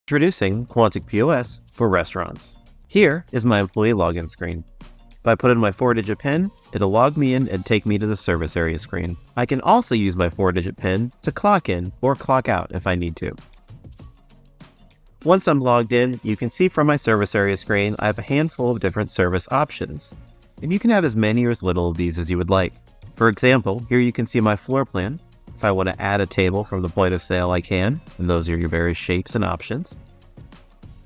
Introducing Quantic POS for restaurants. Here is my employee login screen. If I put in my 4-digit PIN, it'll log me in and take me to the service area screen. I can also use my 4-digit PIN to clock in or clock out if I need to. Once I'm logged in, you can see from my service area screen, I have a handful of different service options. And you can have as many or as little of these as you would like. For example, here you can see my floor plan. If I want to add a table from the point of sale, I can, and those are your various shapes and options.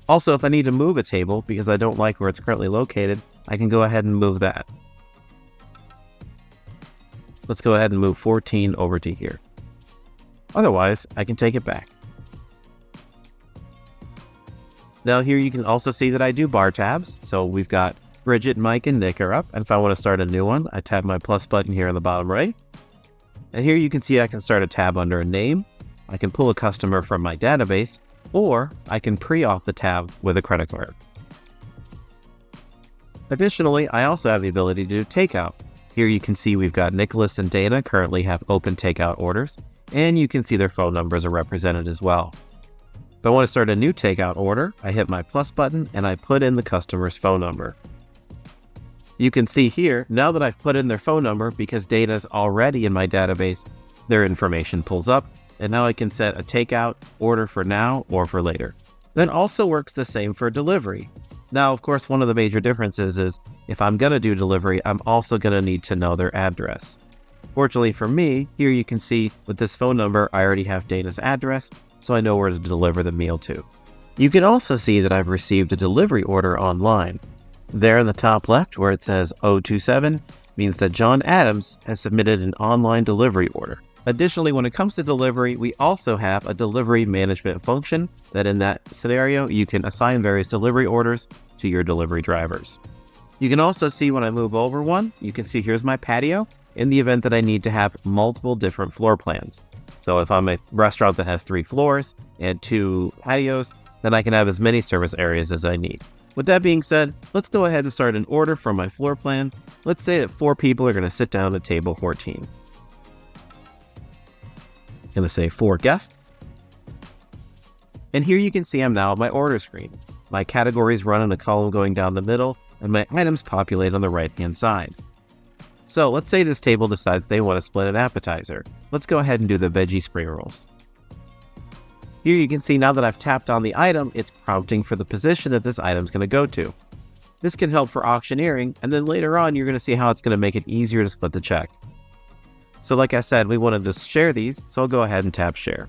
Also, if I need to move a table because I don't like where it's currently located, I can go ahead and move that. Let's go ahead and move 14 over to here. Otherwise, I can take it back. Now here you can also see that I do bar tabs. So we've got Bridget, Mike, and Nick are up. And if I want to start a new one, I tap my plus button here on the bottom right. And here you can see I can start a tab under a name. I can pull a customer from my database, or I can pre-auth the tab with a credit card. Additionally, I also have the ability to do takeout. Here you can see we've got Nicholas and Dana currently have open takeout orders, and you can see their phone numbers are represented as well. If I want to start a new takeout order, I hit my plus button and I put in the customer's phone number. You can see here, now that I've put in their phone number, because data's already in my database, their information pulls up, and now I can set a takeout order for now or for later. That also works the same for delivery. Now, of course, one of the major differences is if I'm going to do delivery, I'm also going to need to know their address. Fortunately for me, here you can see with this phone number, I already have Dana's address, so I know where to deliver the meal to. You can also see that I've received a delivery order online. There in the top left where it says 027 means that John Adams has submitted an online delivery order. Additionally, when it comes to delivery, we also have a delivery management function that in that scenario, you can assign various delivery orders to your delivery drivers. You can also see when I move over one, you can see here's my patio in the event that I need to have multiple different floor plans. So if I'm a restaurant that has 3 floors and 2 patios, then I can have as many service areas as I need. With that being said, let's go ahead and start an order from my floor plan. Let's say that 4 people are going to sit down at table 14. I'm going to say 4 guests. And here you can see I'm now at my order screen. My categories run in a column going down the middle, and my items populate on the right-hand side. So let's say this table decides they want to split an appetizer. Let's go ahead and do the veggie spring rolls. Here you can see now that I've tapped on the item, it's prompting for the position that this item is going to go to. This can help for auctioneering, and then later on you're going to see how it's going to make it easier to split the check. So like I said, we wanted to share these, so I'll go ahead and tap share.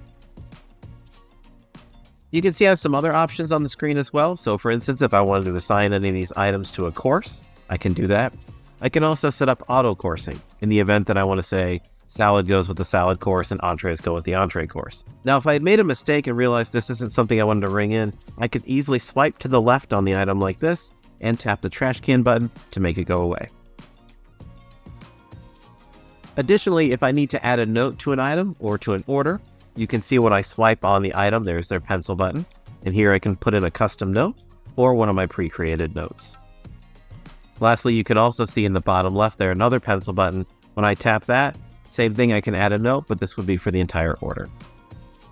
You can see I have some other options on the screen as well. So for instance, if I wanted to assign any of these items to a course, I can do that. I can also set up auto coursing in the event that I want to say salad goes with the salad course and entrees go with the entree course. Now, if I had made a mistake and realized this isn't something I wanted to ring in, I could easily swipe to the left on the item like this and tap the trash can button to make it go away. Additionally, if I need to add a note to an item or to an order, you can see when I swipe on the item, there's their pencil button. And here I can put in a custom note or one of my pre-created notes. Lastly, you can also see in the bottom left there another pencil button. When I tap that, same thing, I can add a note, but this would be for the entire order.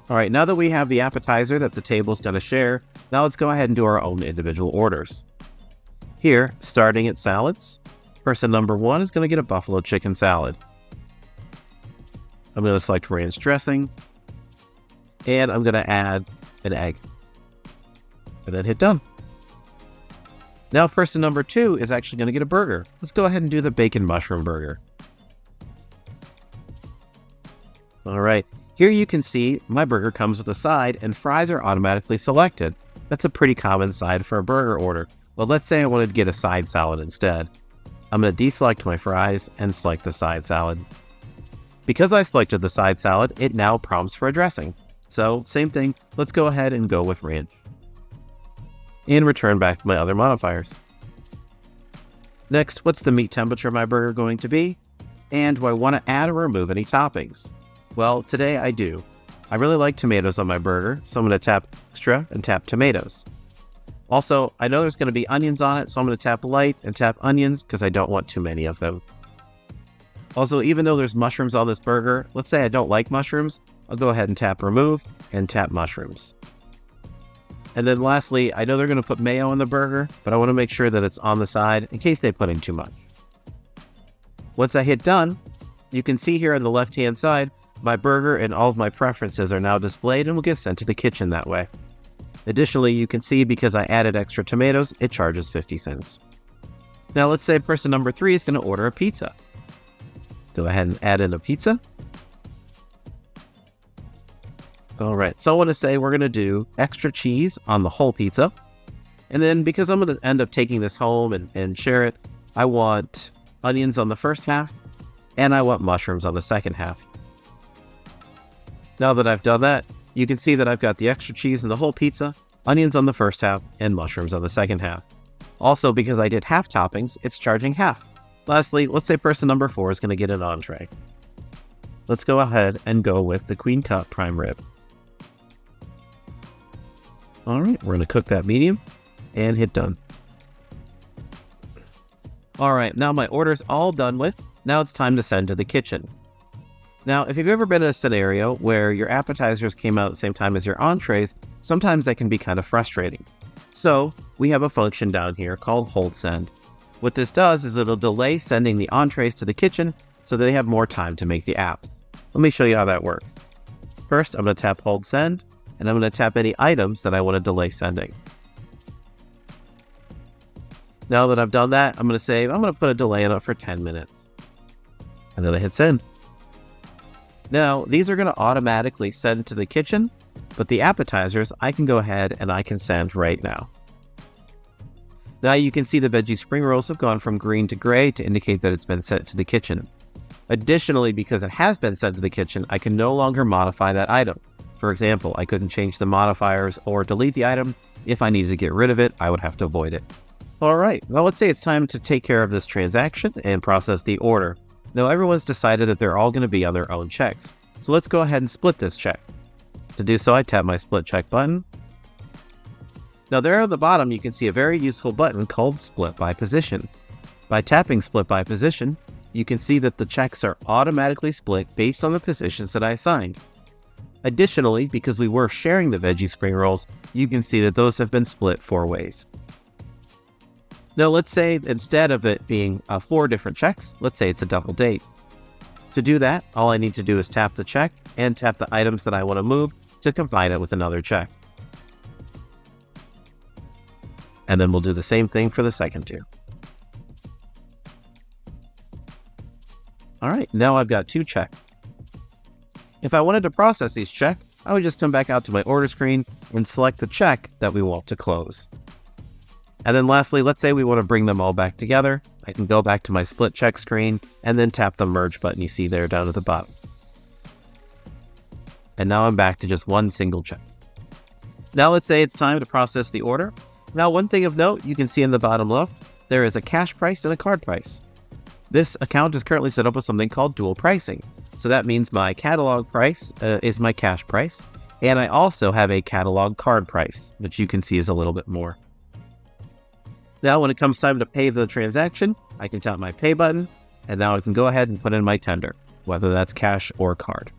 All right, now that we have the appetizer that the table's going to share, now let's go ahead and do our own individual orders. Here, starting at salads, person number 1 is going to get a buffalo chicken salad. I'm going to select ranch dressing, and I'm going to add an egg, and then hit done. Now person number 2 is actually going to get a burger. Let's go ahead and do the bacon mushroom burger. All right, here you can see my burger comes with a side and fries are automatically selected. That's a pretty common side for a burger order. Well, let's say I wanted to get a side salad instead. I'm going to deselect my fries and select the side salad. Because I selected the side salad, it now prompts for a dressing. So same thing, let's go ahead and go with ranch. And return back to my other modifiers. Next, what's the meat temperature of my burger going to be? And do I want to add or remove any toppings? Well, today I do. I really like tomatoes on my burger, so I'm going to tap extra and tap tomatoes. Also, I know there's going to be onions on it, so I'm going to tap light and tap onions because I don't want too many of them. Also, even though there's mushrooms on this burger, let's say I don't like mushrooms, I'll go ahead and tap remove and tap mushrooms. And then lastly, I know they're going to put mayo on the burger, but I want to make sure that it's on the side in case they put in too much. Once I hit done, you can see here on the left-hand side, my burger and all of my preferences are now displayed and will get sent to the kitchen that way. Additionally, you can see because I added extra tomatoes, it charges 50 cents. Now let's say person number 3 is going to order a pizza. Go ahead and add in a pizza. All right, so I want to say we're going to do extra cheese on the whole pizza. And then because I'm going to end up taking this home and share it, I want onions on the first half and I want mushrooms on the second half. Now that I've done that, you can see that I've got the extra cheese in the whole pizza, onions on the first half, and mushrooms on the second half. Also, because I did half toppings, it's charging half. Lastly, let's say person number 4 is going to get an entree. Let's go ahead and go with the queen cut prime rib. All right, we're going to cook that medium and hit done. All right, now my order's all done with. Now it's time to send to the kitchen. Now, if you've ever been in a scenario where your appetizers came out at the same time as your entrees, sometimes that can be kind of frustrating. So we have a function down here called hold send. What this does is it'll delay sending the entrees to the kitchen so they have more time to make the apps. Let me show you how that works. First, I'm going to tap hold send, and I'm going to tap any items that I want to delay sending. Now that I've done that, I'm going to say I'm going to put a delay on it for 10 minutes. And then I hit send. Now, these are going to automatically send to the kitchen, but the appetizers, I can go ahead and I can send right now. Now you can see the veggie spring rolls have gone from green to gray to indicate that it's been sent to the kitchen. Additionally, because it has been sent to the kitchen, I can no longer modify that item. For example, I couldn't change the modifiers or delete the item. If I needed to get rid of it, I would have to avoid it. All right, well, let's say it's time to take care of this transaction and process the order. Now everyone's decided that they're all going to be on their own checks. So let's go ahead and split this check. To do so, I tap my split check button. Now there at the bottom, you can see a very useful button called split by position. By tapping split by position, you can see that the checks are automatically split based on the positions that I assigned. Additionally, because we were sharing the veggie spring rolls, you can see that those have been split 4 ways. Now let's say instead of it being 4 different checks, let's say it's a double date. To do that, all I need to do is tap the check and tap the items that I want to move to combine it with another check. And then we'll do the same thing for the second 2. All right, now I've got 2 checks. If I wanted to process each check, I would just come back out to my order screen and select the check that we want to close. And then lastly, let's say we want to bring them all back together. I can go back to my split check screen and then tap the merge button you see there down at the bottom. And now I'm back to just one single check. Now let's say it's time to process the order. Now one thing of note, you can see in the bottom left, there is a cash price and a card price. This account is currently set up with something called dual pricing. So that means my catalog price is my cash price. And I also have a catalog card price, which you can see is a little bit more. Now, when it comes time to pay the transaction, I can tap my pay button, and now I can go ahead and put in my tender, whether that's cash or card.